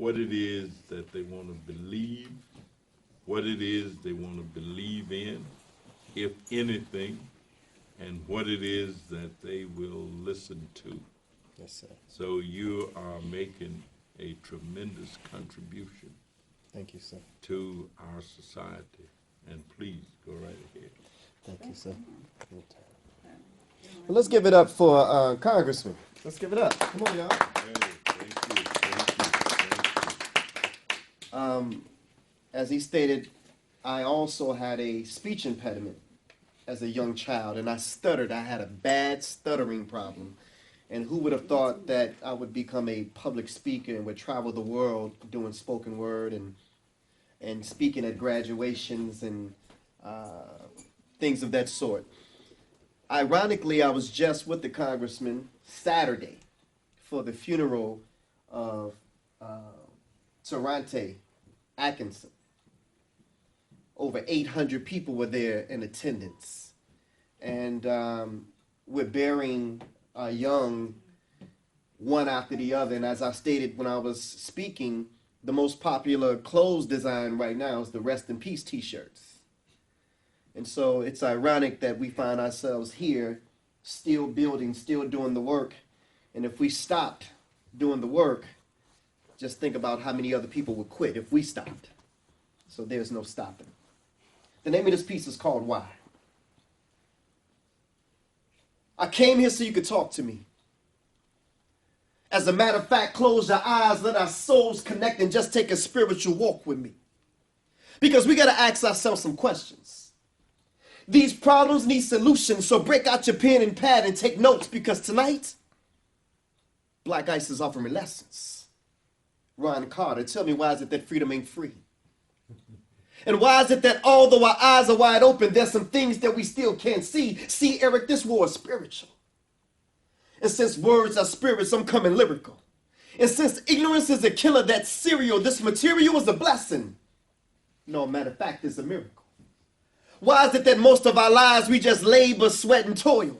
what it is that they want to believe, what it is they want to believe in, if anything, and what it is that they will listen to. Yes, sir. So you are making a tremendous contribution Thank you, sir. to our society. And please go right ahead. Thank you, sir. Well, let's give it up for Congressman. Let's give it up. Come on, y'all. Hey, thank you, thank you. As he stated, I also had a speech impediment as a young child, and I stuttered. I had a bad stuttering problem. And who would have thought that I would become a public speaker and would travel the world doing spoken word and speaking at graduations and things of that sort. Ironically, I was just with the congressman Saturday for the funeral of Terrante Atkinson. Over 800 people were there in attendance. And we're burying young one after the other. And as I stated when I was speaking, the most popular clothes design right now is the Rest in Peace t-shirts. And so it's ironic that we find ourselves here still building, still doing the work. And if we stopped doing the work, just think about how many other people would quit if we stopped. So there's no stopping. The name of this piece is called Why. I came here so you could talk to me. As a matter of fact, close your eyes, let our souls connect, and just take a spiritual walk with me. Because we got to ask ourselves some questions. These problems need solutions, so break out your pen and pad and take notes, because tonight, Black Ice is offering lessons. Ron Carter, tell me, why is it that freedom ain't free? And why is it that although our eyes are wide open, there's some things that we still can't see? See, Eric, this war is spiritual. And since words are spirits, I'm coming lyrical. And since ignorance is a killer, that's cereal, this material is a blessing. No, matter of fact, it's a miracle. Why is it that most of our lives we just labor, sweat, and toil?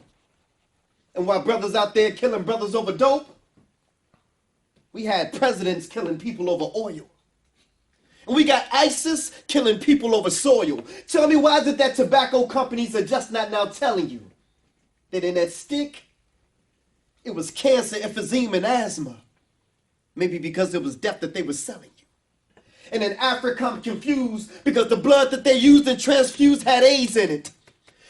And while brothers out there killing brothers over dope, we had presidents killing people over oil. And we got ISIS killing people over soil. Tell me, why is it that tobacco companies are just not now telling you that in that stick, it was cancer, emphysema, and asthma? Maybe because it was death that they were selling you. And in Africa, I'm confused because the blood that they used and transfused had AIDS in it.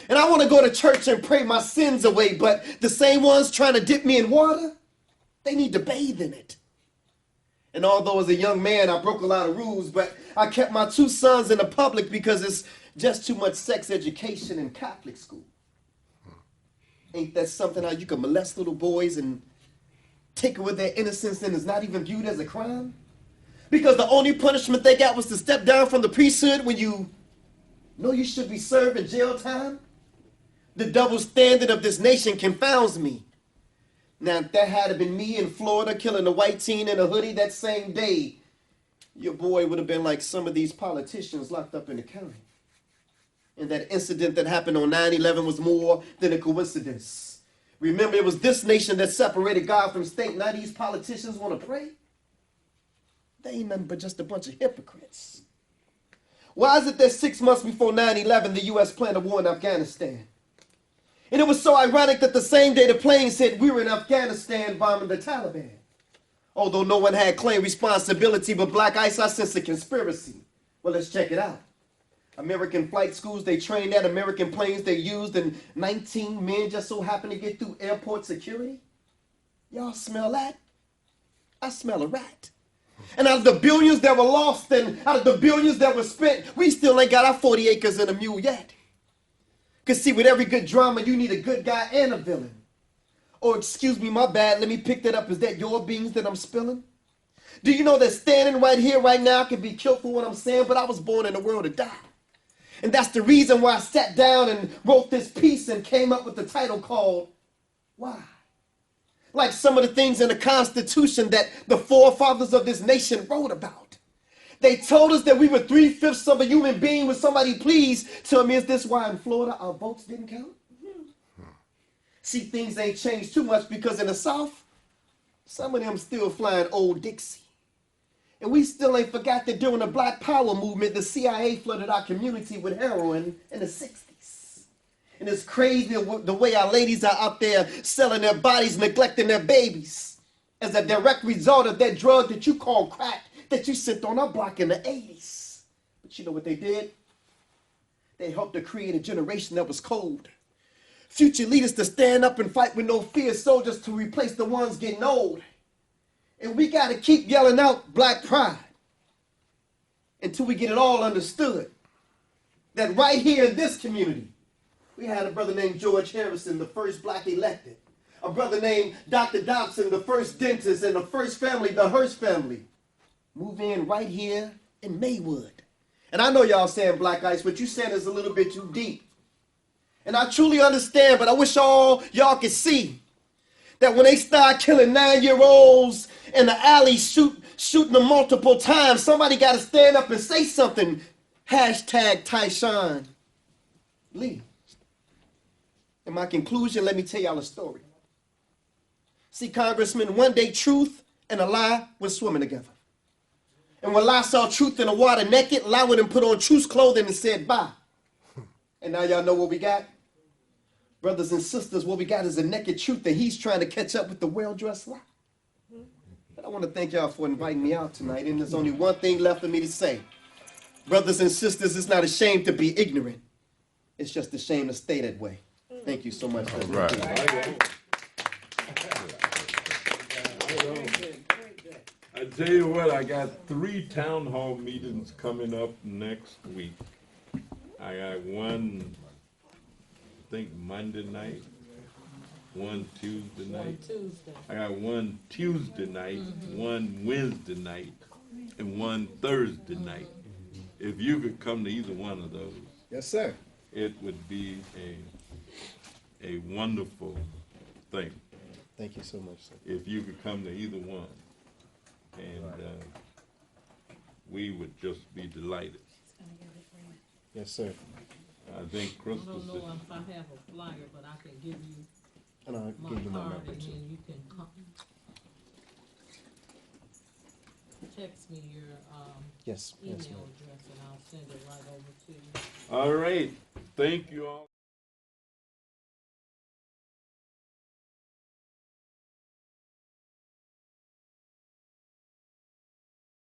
And I want to go to church and pray my sins away, but the same ones trying to dip me in water, they need to bathe in it. And although as a young man, I broke a lot of rules, but I kept my 2 sons in the public because it's just too much sex education in Catholic school. Ain't that something how you can molest little boys and take away their innocence and it's not even viewed as a crime? Because the only punishment they got was to step down from the priesthood when you know you should be serving jail time? The double standard of this nation confounds me. Now, if that had been me in Florida killing a white teen in a hoodie that same day, your boy would have been like some of these politicians locked up in the county. And that incident that happened on 9/11 was more than a coincidence. Remember, it was this nation that separated God from state. Now these politicians want to pray? They ain't nothing but just a bunch of hypocrites. Why is it that 6 months before 9/11, the U.S. planned a war in Afghanistan? And it was so ironic that the same day the plane said we were in Afghanistan bombing the Taliban. Although no one had claimed responsibility, but Black Ice, I sense a conspiracy. Well, let's check it out. American flight schools they trained at, American planes they used, and 19 men just so happened to get through airport security. Y'all smell that? I smell a rat. And out of the billions that were lost and out of the billions that were spent, we still ain't got our 40 acres and a mule yet. Because see, with every good drama, you need a good guy and a villain. Or excuse me, my bad, let me pick that up. Is that your beans that I'm spilling? Do you know that standing right here, right now, I can be killed for what I'm saying, but I was born in the world to die. And that's the reason why I sat down and wrote this piece and came up with the title called, Why? Like some of the things in the Constitution that the forefathers of this nation wrote about. They told us that we were 3/5 of a human being. Would somebody please tell me, is this why in Florida our votes didn't count? See, things ain't changed too much because in the South, some of them still flying Old Dixie. And we still ain't forgot that during the Black Power movement, the CIA flooded our community with heroin in the 60s. And it's crazy the way our ladies are out there selling their bodies, neglecting their babies as a direct result of that drug that you call crack that you sent on our block in the 80s. But you know what they did? They helped to create a generation that was cold. Future leaders to stand up and fight with no fear, soldiers to replace the ones getting old. And we got to keep yelling out Black pride until we get it all understood. That right here in this community, we had a brother named George Harrison, the first Black elected. A brother named Dr. Dobson, the first dentist, and the first family, the Hearst family, move in right here in Maywood. And I know y'all saying Black Ice, but you saying it's a little bit too deep. And I truly understand, but I wish all y'all could see that when they start killing 9-year-olds in the alley, shooting them multiple times, somebody got to stand up and say something. Hashtag Tyshawn Lee. In my conclusion, let me tell y'all a story. See, Congressman, one day truth and a lie were swimming together. And when lie saw truth in the water naked, lie would have put on truth's clothing and said bye. And now y'all know what we got? Brothers and sisters, what we got is a naked truth, and he's trying to catch up with the well-dressed lie. But I want to thank y'all for inviting me out tonight, and there's only one thing left for me to say. Brothers and sisters, it's not a shame to be ignorant. It's just a shame to stay that way. Thank you so much. All right. I tell you what, I got 3 town hall meetings coming up next week. I got one, I think Monday night, one Tuesday night. I got one Tuesday night, one Wednesday night, and one Thursday night. If you could come to either one of those. Yes, sir. It would be a wonderful thing. Thank you so much, sir. If you could come to either one. And we would just be delighted. Yes, sir. I think I Crystal don't know said, if I have a flyer, but I can give you And I'll my give you my card number and too. then you can come. Text me your Yes, email yes, ma'am. address and I'll send it right over to you. all right, thank you all.